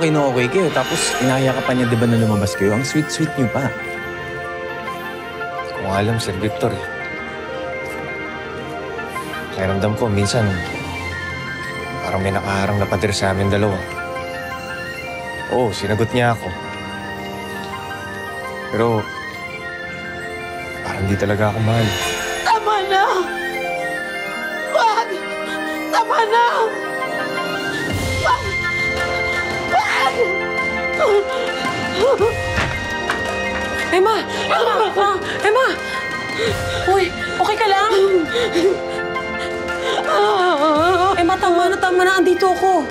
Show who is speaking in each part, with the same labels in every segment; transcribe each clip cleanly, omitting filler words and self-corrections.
Speaker 1: okay na okay kayo. Tapos inaya ka pa niya, di ba, na lumabas kayo? Ang sweet-sweet niyo pa.
Speaker 2: Hindi ko nga alam, Sir Victor. Pakiramdam ko, minsan, parang may nakaharang na pader sa amin dalawa. Oo, sinagot niya ako. Pero, parang di talaga ako mahal.
Speaker 3: Tama na! Wag! Tama na! Wag! Wag!
Speaker 4: Emma! Emma! Emma! Uy, okay ka lang? Emma, tama na. Andito ako.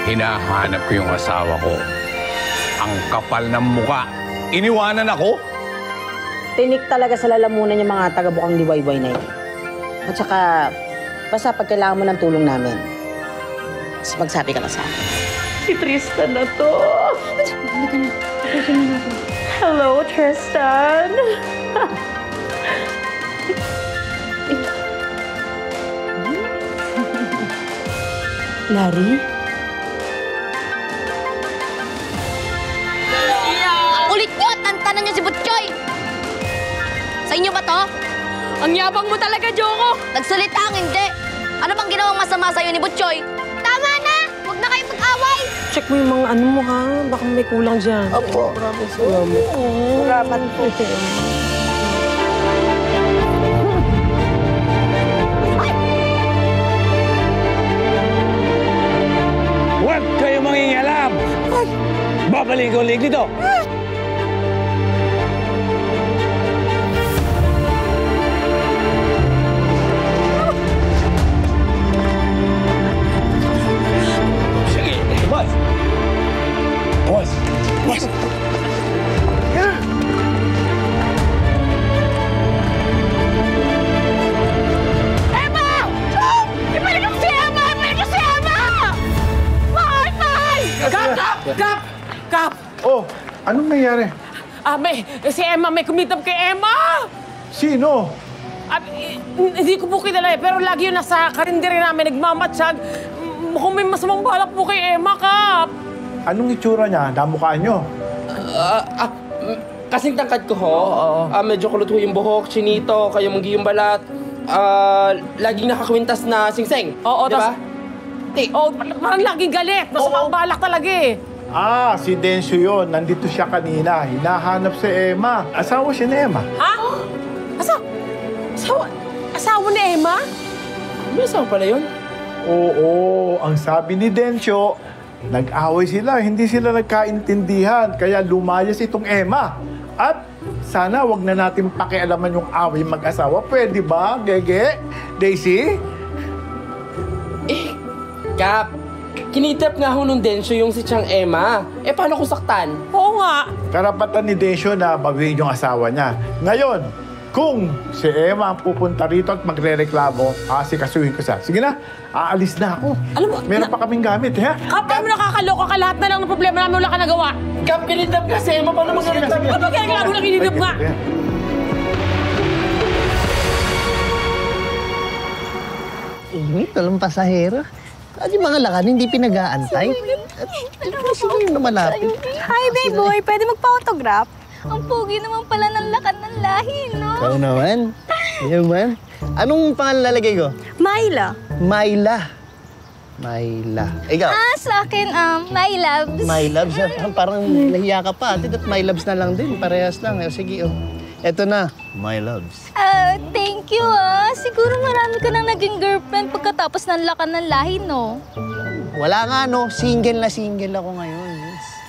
Speaker 5: Hinahanap ko yung asawa ko. Ang kapal ng muka. Iniwanan ako?
Speaker 6: Tinik talaga sa lalamunan yung mga taga-bukang liwayway na yun. At saka, basta pag kailangan mo ng tulong namin, magsabi ka na sa akin.
Speaker 3: Si Tristan na to. Hello, Tristan.
Speaker 6: Larry?
Speaker 7: Ang ulit nyo! Tantanan niyo si Butchoy! Sa inyo ba to?
Speaker 4: Ang yabang mo talaga, Joko!
Speaker 7: Nagsalita ang hindi! Ano bang ginawang masama sa'yo ni Butchoy? Tama na! Huwag na kayong mag-away!
Speaker 4: Check mo yung mga ano mo, ha? Baka may kulang dyan.
Speaker 6: Opo. Salamat po.
Speaker 5: Huwag kayo mangingialam! Babalik ko ulit dito! Sige, boss! Boss! Boss!
Speaker 3: Emma! Oh! Ibalik mo si Emma! Ibalik mo si Emma! Mahal! Mahal!
Speaker 4: Kap!
Speaker 8: Oh, anong nangyari?
Speaker 4: Si Emma, may kumitap kay Emma!
Speaker 8: Sino?
Speaker 4: Hindi ko po kilala pero lagi yun nasa karinderi namin, nagmamatsyag. Mukhang may masamang balak po kay Emma, Kap.
Speaker 8: Anong itsura niya? Namukhaan niyo?
Speaker 9: Kasing tangkad ko ho. Medyo kulot ho yung buhok, chinito, kaya manggi yung balat. Laging nakakwintas na singseng.
Speaker 4: Oo,
Speaker 9: di ba?
Speaker 4: Parang laging galit. Masamang balak talaga eh.
Speaker 8: Ah, si Dencio yun. Nandito siya kanina. Hinahanap si Emma. Asawa siya ni Emma.
Speaker 4: Ha? Asawa ni Emma?
Speaker 9: May asawa pala yun?
Speaker 8: Oo, ang sabi ni Dencio, nag-away sila, hindi sila nagkaintindihan, kaya lumayas itong Emma. At sana wag na natin pakialaman yung away mag-asawa. Pwede ba, Gege? Daisy?
Speaker 9: Kap, kinitap nga ho nung Dencio yung si Chang Emma. Paano kung saktan?
Speaker 4: Oo nga.
Speaker 8: Karapatan ni Dencio na baguhin yung asawa niya. Ngayon, kung si Emma ang pupunta rito at magre-reklamo, asikasuhin ko siya. Sige na, aalis na ako.
Speaker 4: Alam mo,
Speaker 8: meron pa kaming gamit, ha?
Speaker 4: Kap, mo nakakaloka ka, lahat na lang ng problema namin wala ka nagawa.
Speaker 9: Kap, kinitap nga si Emma. Paano mag-kinitap?
Speaker 4: Ano ba kaya lang kinitap nga?
Speaker 10: Init, walang pasahero. At yung mga lakan, hindi pinag-aantay. At sino yung lumalapit?
Speaker 7: Hi, babe boy! Pwede magpa-autograph? Ang pogi naman pala ng lakan ng lahi, no?
Speaker 10: Ikaw naman. Yan man. Anong pangalan lalagay ko?
Speaker 7: Myla.
Speaker 10: Myla. Myla. Ikaw?
Speaker 7: Sa akin, my loves.
Speaker 10: My loves. Parang nahiya ka pa. At my loves na lang din. Parehas lang. Sige, Eto na. My loves.
Speaker 7: Thank you, Siguro marami ka nang naging girlfriend pagkatapos ng lakan ng lahi, no?
Speaker 10: Wala nga, no. Single na single ako ngayon.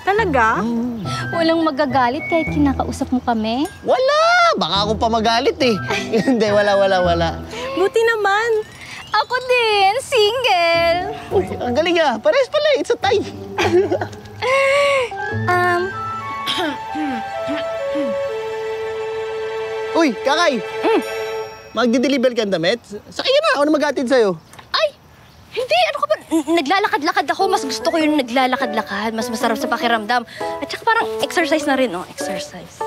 Speaker 7: Talaga? Walang magagalit kahit kinakausap mo kami?
Speaker 10: Wala! Baka ako pa magalit eh. Hindi, wala.
Speaker 7: Buti naman. Ako din, single.
Speaker 10: Uy, ang galing ah. Parehas pala, it's a tie. Uy, Kakay! Magdi-deliver ka ng damit? Sakay na, ako na mag-atid sa'yo.
Speaker 7: Ay! Hindi, ano ka ba? Naglalakad-lakad ako. Mas gusto ko yung naglalakad-lakad. Mas masarap sa pakiramdam. At saka parang exercise na rin, Exercise.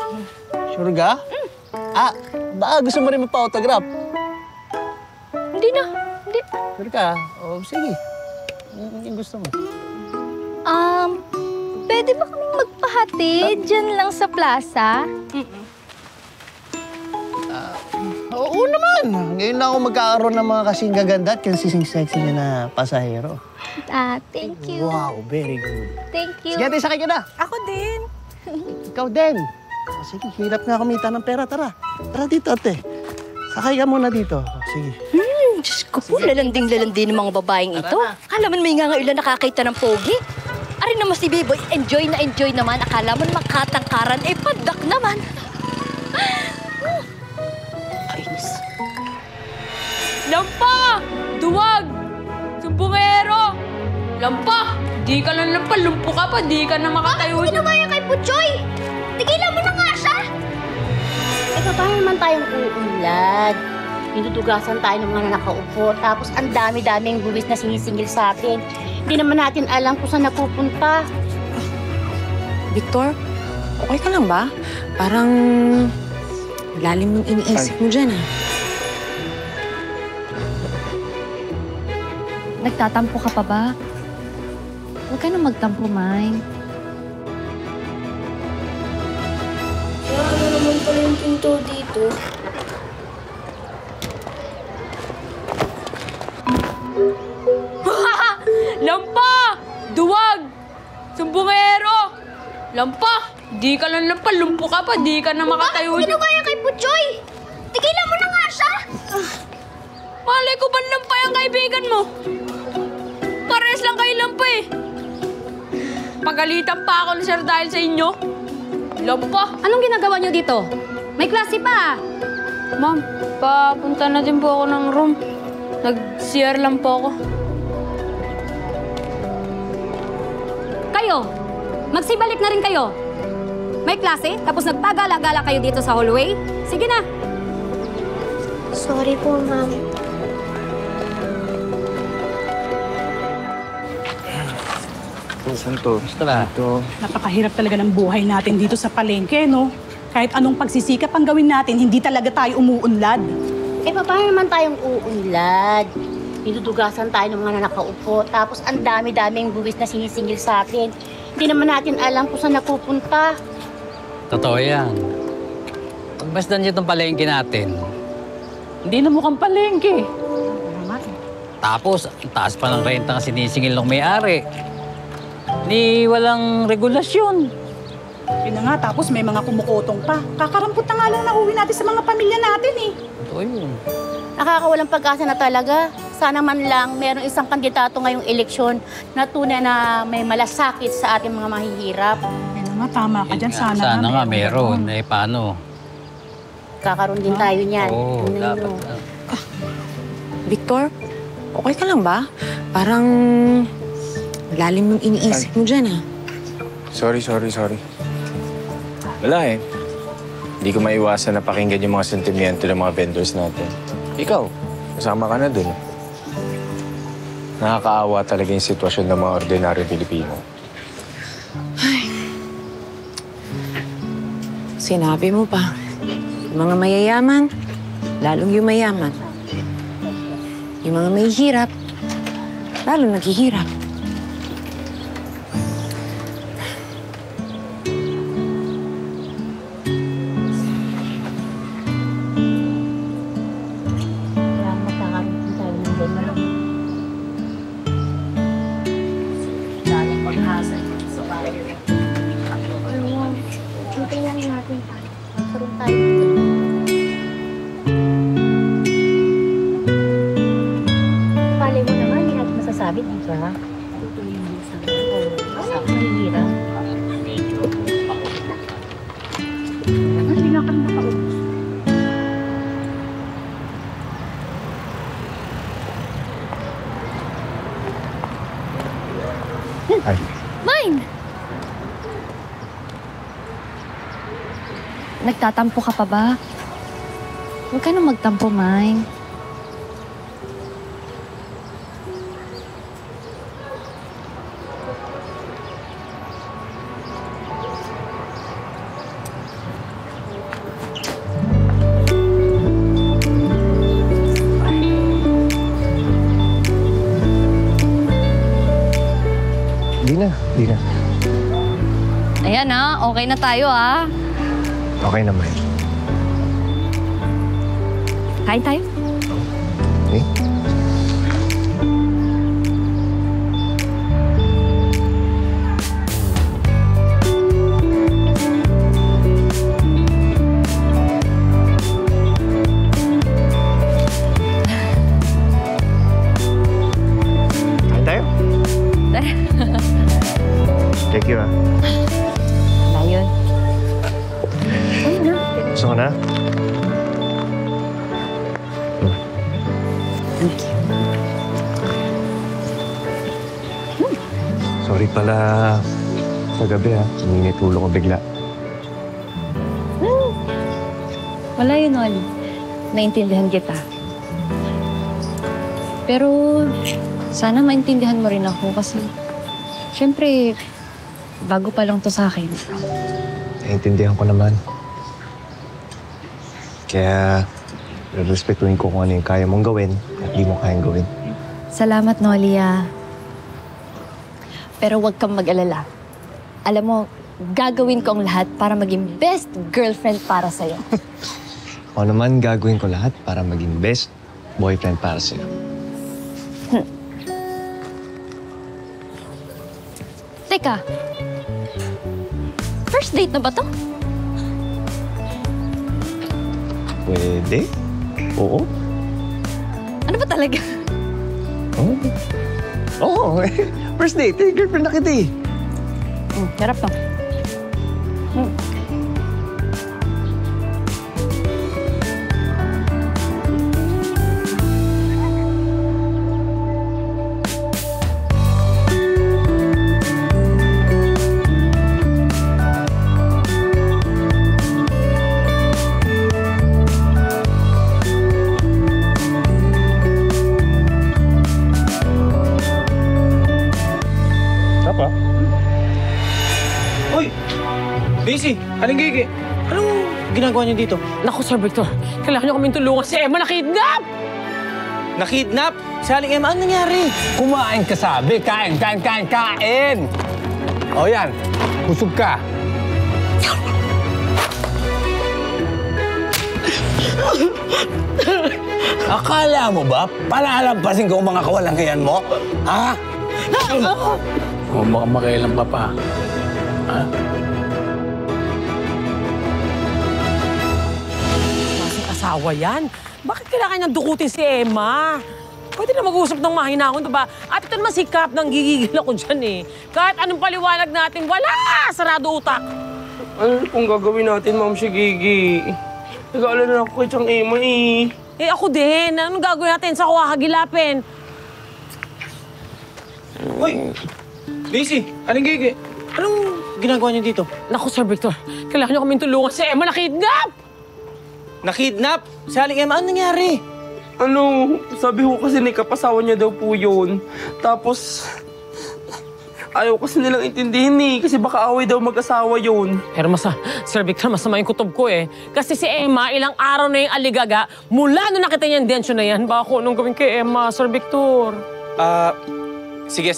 Speaker 10: Sure ka? Baka gusto mo rin magpa-autograph.
Speaker 7: Hindi na. Hindi.
Speaker 10: Sure ka? O, sige. Yung gusto mo.
Speaker 7: Pwede ba kaming magpahatid dyan lang sa plaza?
Speaker 10: Oo naman. Ngayon lang ako magkakaroon ng mga kasing gaganda at kasing sexy niya na pasahero.
Speaker 7: Thank you.
Speaker 10: Wow, very good.
Speaker 7: Thank you.
Speaker 10: Sige, ate, sakay ka na.
Speaker 3: Ako din.
Speaker 10: Ikaw din. Sige, hirap nga kumita ng pera. Tara. Tara dito, ate. Sakay ka muna dito. Sige.
Speaker 7: Diyos ko po, lalanding-lalandi ng mga babaeng ito. Akala mo may nga ilan nakakita ng pogi. Ari naman si Biboy, enjoy naman. Akala mo makatangkaran, padak naman. Kainis.
Speaker 4: Lampa! Duwag! Sumbungero! Lampa! Di ka lang lampa, lumpo ka pa, di ka na makatayo.
Speaker 7: Sino ba yung kay Puchoy? Tigilan mo na nga siya!
Speaker 6: Paano naman tayong uunlad? Pinutugasan tayo ng mga nakaupo, tapos ang dami-daming buwis na sinisingil sa atin. Hindi naman natin alam kung saan napupunta.
Speaker 3: Victor, okay ka lang ba? Parang lalim ng iniisip mo dyan, ah.
Speaker 7: Nagtatampo ka pa ba? Huwag ka na magtampo, Mine.
Speaker 11: Ano naman pala yung pinto dito?
Speaker 4: Lampa! Duwag! Sumbungero! Lampa! Di ka lang lampa, lumpo ka pa, di ka na makatayo.
Speaker 7: Sino ba yung kay Puchoy? Tigilan mo na nga siya!
Speaker 4: Malay ko ba lampa yung kaibigan mo? Pares lang kayo lampa eh. Pagalitan pa ako ni Sir dahil sa inyo. Lampa!
Speaker 6: Anong ginagawa niyo dito? May klase pa.
Speaker 4: Ma'am, papunta na din po ako ng room. Nag-CR lang po ako.
Speaker 6: Kayo, magsibalik na rin kayo. May klase, tapos nagpagala-gala kayo dito sa hallway. Sige na.
Speaker 11: Sorry po, ma'am.
Speaker 2: Santo.
Speaker 10: Gusto na.
Speaker 12: Napakahirap talaga ng buhay natin dito sa palengke, no? Kahit anong pagsisikap ang gawin natin, hindi talaga tayo umuunlad.
Speaker 6: Paano naman tayong uunlad? Pinutugasan tayo ng mga nakaupo, tapos ang dami-daming buwis na sinisingil sa atin. Hindi naman natin alam kung saan napupunta.
Speaker 13: Totoo yan. Pagmasdan niyo itong palengke natin.
Speaker 4: Hindi na mukhang palengke.
Speaker 13: Tapos, ang taas pa ng renta ang sinisingil ng may-ari. Ni walang regulasyon.
Speaker 12: Yun na nga, tapos may mga kumukotong pa. Kakarampot na nga lang nauwi natin sa mga pamilya natin eh.
Speaker 13: Totoo yun.
Speaker 6: Nakakawalang pag-asa na talaga. Sana man lang merong isang kandidato ngayong eleksyon na tunay na may malasakit sa ating mga mahihirap.
Speaker 12: Yun na nga, tama ka dyan.
Speaker 13: Sana nga meron. Paano?
Speaker 6: Kakaroon din tayo niyan.
Speaker 13: Oo, dapat.
Speaker 3: Victor, okay ka lang ba? Parang lalim ng iniisip mo dyan, ah.
Speaker 2: Sorry. Wala eh. Hindi ko maiwasan na pakinggan yung mga sentimiento ng mga vendors natin. Ikaw, kasama ka na dun. Nakakaawa talaga yung sitwasyon ng mga ordinaryong Pilipino.
Speaker 3: Sinabi mo pa. Yung mga mayayaman, lalong yung mayaman. Yung mga may hirap, lalong naghihirap.
Speaker 7: Mine! Nagtatampo ka pa ba? Huwag ka na magtampo, Mine. Ayan okay na tayo
Speaker 2: Okay naman.
Speaker 7: Kain tayo.
Speaker 2: Okay? Kain tayo? Thank you,
Speaker 7: Wala yun.
Speaker 2: Gusto ko na?
Speaker 7: Thank you.
Speaker 2: Sorry pala kagabi Humingi tulong ko bigla.
Speaker 7: Wala yun, Oli. Naintindihan kita. Pero sana maintindihan mo rin ako kasi syempre, bago pa lang to sa akin.
Speaker 2: Naiintindihan ko naman. Kaya respetuhin ko kung ano yung kaya mong gawin at di mo kayang gawin.
Speaker 7: Salamat, Nolia. Pero huwag kang mag-alala. Alam mo, gagawin ko ang lahat para maging best girlfriend para sa'yo.
Speaker 2: O naman, gagawin ko lahat para maging best boyfriend para sa'yo.
Speaker 7: Teka, first date na ba to?
Speaker 2: Pwede? Oo.
Speaker 7: Ano ba talaga?
Speaker 2: Oo. First date, girlfriend na kita
Speaker 7: Harap to.
Speaker 2: Apa?
Speaker 1: Uy! Daisy! Aling Gigi! Anong ginagawa niyo dito?
Speaker 14: Naku, Sir Victor. Kailangan niyo kaming tulungan. Si Emma nakidnap!
Speaker 1: Nakidnap? Si Aling Emma, anong nangyari?
Speaker 5: Kumain ka sabi. Kain, kain, kain, kain! O yan, busog ka. Akala mo ba palalampasin ko ang mga kawalangayan mo? Ha?
Speaker 1: O, baka makailan pa pa. Ha?
Speaker 14: Masing asawa yan. Bakit kailangan niyang dukutin si Emma? Pwede na mag-usap ng mahinahon, diba? At ito naman si Cap, nang gigigil ako dyan eh. Kahit anong paliwanag natin, wala! Sarado utak.
Speaker 9: Ano pong gagawin natin, Ma'am si Gigi? Nag-aalala na ako kay Chang Emma eh.
Speaker 14: Eh ako din. Anong gagawin natin sa kuhagilapin?
Speaker 1: Uy! Daisy! Aling Gigi! Anong ginagawa niyo dito?
Speaker 14: Naku, Sir Victor. Kailangan niyo kaming tulungan. Si Emma nakidnap!
Speaker 1: Nakidnap? Si Aling Emma, anong nangyari?
Speaker 9: Ano, sabi ko kasi ni kapasawa niya daw po yun. Tapos, ayaw kasi nilang intindihin kasi baka away daw mag-asawa yun.
Speaker 14: Pero Sir Victor, masama yung kutob ko eh. Kasi si Emma, ilang araw na yung aligaga, mula nung nakita niya yung densyo na yan, baka anong gawin kay Emma, Sir Victor?
Speaker 15: Sige.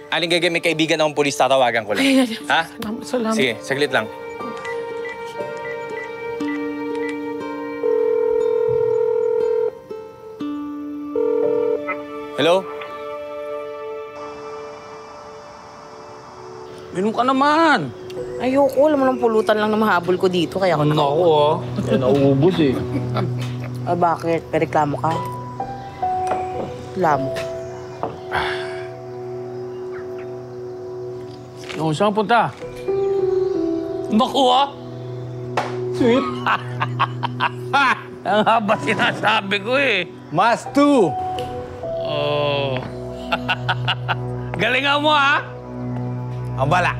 Speaker 15: Aling Gigi, may kaibigan akong pulis, tatawagan ko lang. Ha?
Speaker 14: Salamat.
Speaker 15: Sige, saglit lang. Hello?
Speaker 1: Minom ka naman.
Speaker 16: Ayoko, alam mo lang pulutan lang na mahabol ko dito, kaya ako
Speaker 1: Naku Kaya nauubos eh.
Speaker 16: Bakit? Pereklamo ka? Reklamo.
Speaker 1: Saan punta?
Speaker 5: Naku
Speaker 1: Sweet.
Speaker 5: Ang haba sinasabi ko eh.
Speaker 15: Mas 2.
Speaker 5: Oh. Galingan mo Ang bala.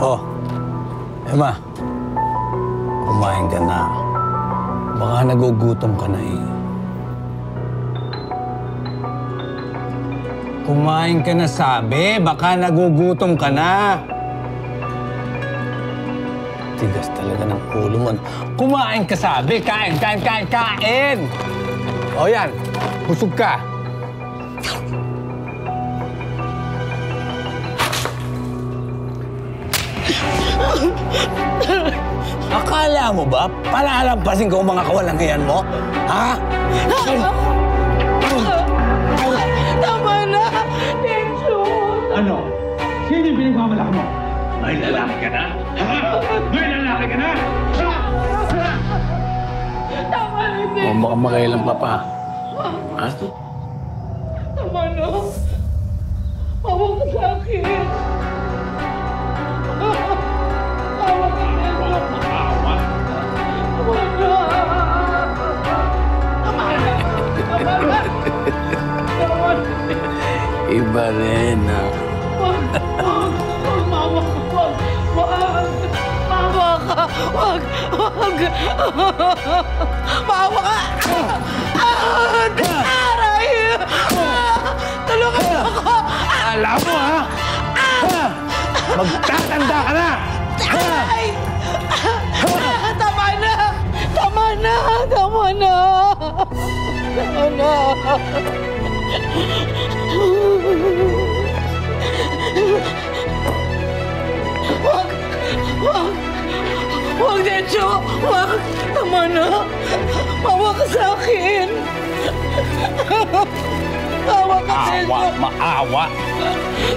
Speaker 5: Oh, Emma. Kumain ka na. Baka nagugutom ka na eh. Kumain ka na sabi, baka nagugutom ka na. Tigas talaga ng ulo mo. Kumain ka sabi! Kain, kain, kain, kain! O yan, busog ka. Akala mo ba palalampasin ko ang mga kawalangian mo? Ha?
Speaker 17: Tama na! Tension!
Speaker 5: Ano? Sino yung pinagmamalaki mo? May lalaki ka na? Ha? May lalaki ka na?
Speaker 17: Tama na, Tension!
Speaker 5: O baka makailan pa pa. Ha?
Speaker 17: Tama na! Hawak ka sa akin! Hawak ka na! Tama na! Tama na! Tama na!
Speaker 5: Iba rin, ha?
Speaker 17: Maawa ka! Aray! Tulungan mo ako!
Speaker 5: Alam mo, ha? Magtatanda ka na!
Speaker 17: Ay! Tama na! Tama na! Tama na! Tama na! Wag! Wag! Wag, Dencho! Wag! Tama na! Mawa ka sa akin! Mawa ka, Dencho!
Speaker 5: Maawa! Maawa!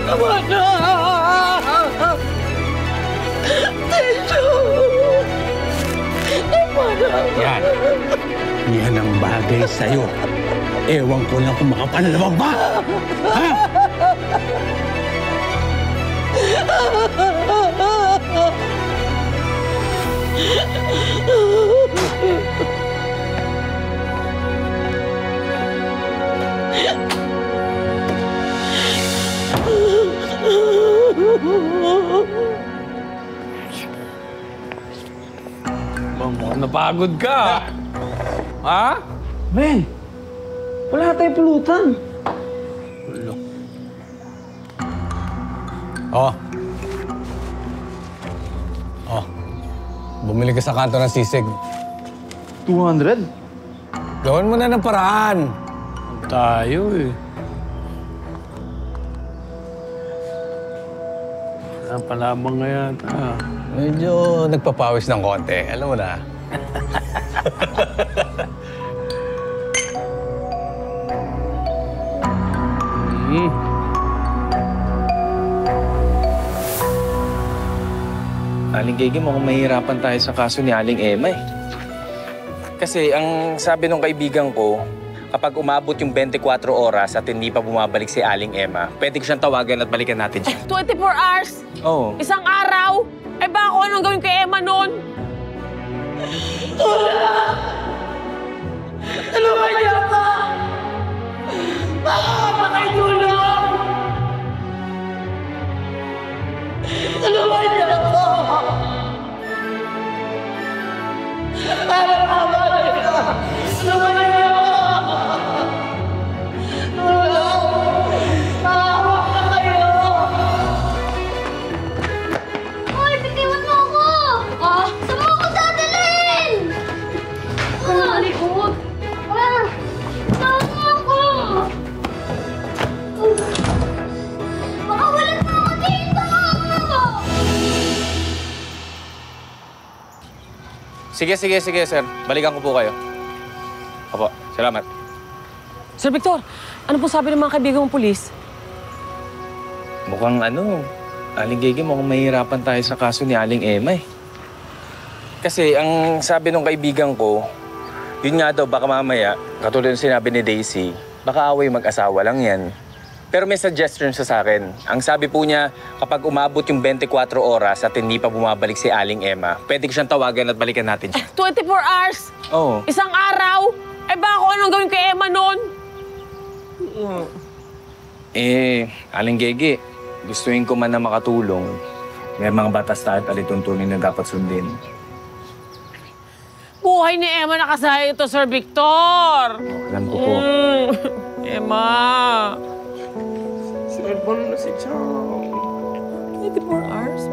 Speaker 17: Tama na! Dencho! Tama na!
Speaker 5: Yan. Yan ang bagay sa'yo. Ewan ko lang kung makapanalawag ba! Ha? Mukhang napagod ka. Ha?
Speaker 9: Ben, wala tayong pulutan.
Speaker 5: Oh. Oh. Bumili ka sa kanto ng sisig.
Speaker 9: 200?
Speaker 5: Gawin mo na ng paraan. Tayo eh.
Speaker 9: Wala pa lamang nga yata.
Speaker 5: Medyo nagpapawis ng konti. Alam mo na.
Speaker 15: Aling Gege, mukhang mahihirapan tayo sa kaso ni Aling Emma eh. Kasi ang sabi ng kaibigan ko, kapag umabot yung 24 oras at hindi pa bumabalik si Aling Emma, pwede ko siyang tawagan at balikan natin siya.
Speaker 14: 24 hours?
Speaker 15: Oo.
Speaker 14: Isang araw? Eh baka anong gawin kay Emma noon?
Speaker 17: Wala! Tulungan niyo ako! Baka makitulong! Tulungan niyo ako! Para makabalik ka! Tulungan niyo ako! Tulong! Nakahawak na kayo!
Speaker 11: Hoy, bitiwan mo ako! Saan mo ako dadalhin? Likod! Saan mo ako? Baka wala na ako dito!
Speaker 15: Sige, sir. Balikan ko po kayo. Opo, salamat.
Speaker 14: Sir Victor, ano po sabi ng mga kaibigan mong pulis?
Speaker 15: Mukhang Aling Gege, mukhang mahihirapan tayo sa kaso ni Aling Emma eh. Kasi ang sabi ng kaibigan ko, yun nga daw, baka mamaya, katulad ng sinabi ni Daisy, baka away mag-asawa lang yan. Pero may suggestion siya sa akin. Ang sabi po niya, kapag umabot yung 24 oras at hindi pa bumabalik si Aling Emma, pwede ko siyang tawagan at balikan natin siya.
Speaker 14: 24 hours?
Speaker 15: Oo.
Speaker 14: Isang araw? Eh baka anong gawin kay Emma noon?
Speaker 15: Aling Gege, gustuin ko man na makatulong. May mga batas tayo at alituntunin na dapat sundin.
Speaker 14: Buhay ni Emma nakasaya ito, Sir Victor!
Speaker 15: Alam ko po.
Speaker 14: Emma!
Speaker 9: Cellphone na si Chong.
Speaker 14: 24 hours?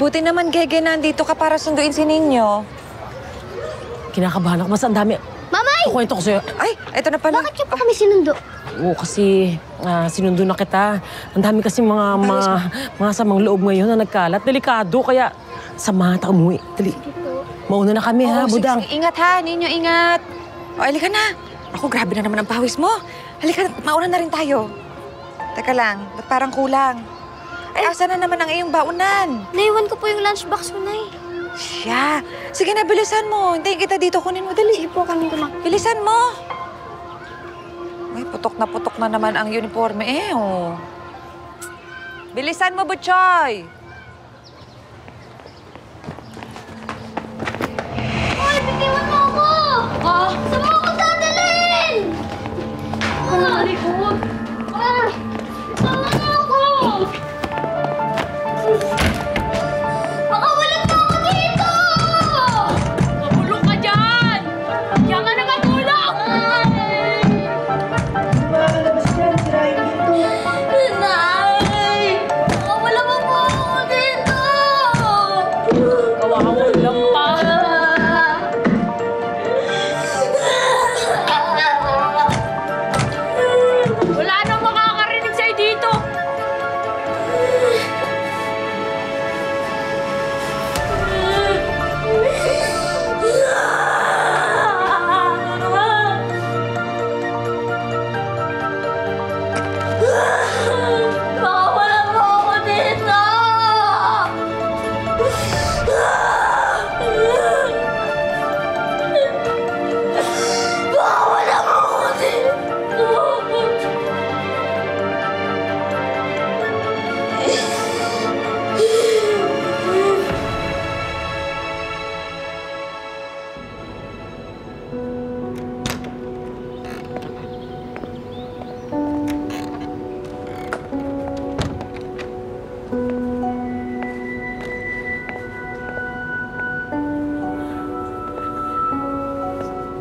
Speaker 3: Buti naman, Gege, nandito ka para sunduin si Ninyo.
Speaker 14: Kinakabahan ako. Mas ang dami.
Speaker 11: Mamay!
Speaker 14: Kukwento ko sa'yo.
Speaker 3: Ay, eto na pala.
Speaker 11: Bakit niyo pa kami sinundo?
Speaker 14: Oo, kasi sinundo na kita. Ang dami kasi mga samang loob ngayon na nagkalat. Delikado, kaya samahan tayo umuwi. Dali. Mauna na kami, ha, Budang.
Speaker 3: Sige, ingat ha, Ninyo, ingat. O, halika na. Ako, grabe na naman ang pawis mo. Halika na, mauna na rin tayo. Teka lang, ba't parang kulang? Ay, asa na naman ang iyong baunan?
Speaker 11: Naiwan ko po yung lunchbox ko, Nay.
Speaker 3: Siya. Sige na, bilisan mo. Hintayin kita dito. Kunin mo, dali.
Speaker 11: Sige po, kanin ko lang.
Speaker 3: Bilisan mo. Ay, putok na naman ang uniforme eh, oh. Bilisan mo, Butchoy.
Speaker 11: Hoy, bitiwan mo ako! Ah! Saan mo ako dadalhin? Kumari ko. Ah! Bitiwan mo ako! Makawalan mo ako dito!
Speaker 4: Mabulong ka dyan! Diyan ka na matulog!
Speaker 11: Nay! Makawalan mo po ako dito!
Speaker 4: Kawawa lang pa. Wala nang makakarinig sa'yo dito.
Speaker 11: Makawalan mo ako dito! Makawalan mo ako dito!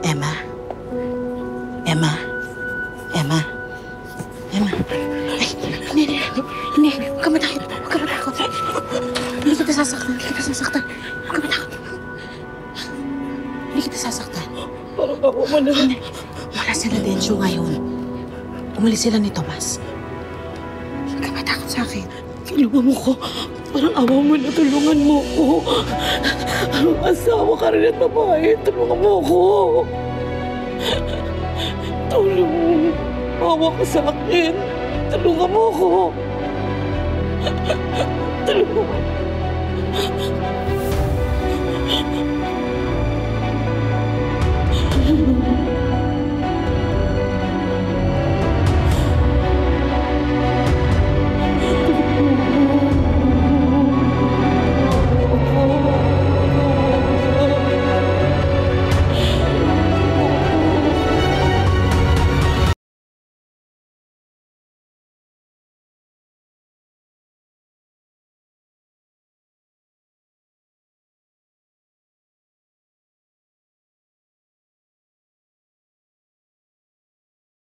Speaker 16: Emma? Emma? Emma? Emma? Ay, hindi. Huwag ka matakot. Huwag ka matakot. Hindi kita sasaktan. Huwag ka matakot. Hindi kita sasaktan.
Speaker 9: Parang ako man na.
Speaker 16: Wala sila Densyo ngayon. Umalis sila ni Tomas. Huwag ka matakot sa akin.
Speaker 9: Tulungan mo ko. Parang awa mo na, tulungan mo ko. Asawa ka rin at babae. Tulungan mo ko. Tulong. Awa ka sa akin. Tulungan mo ko. Tulungan mo.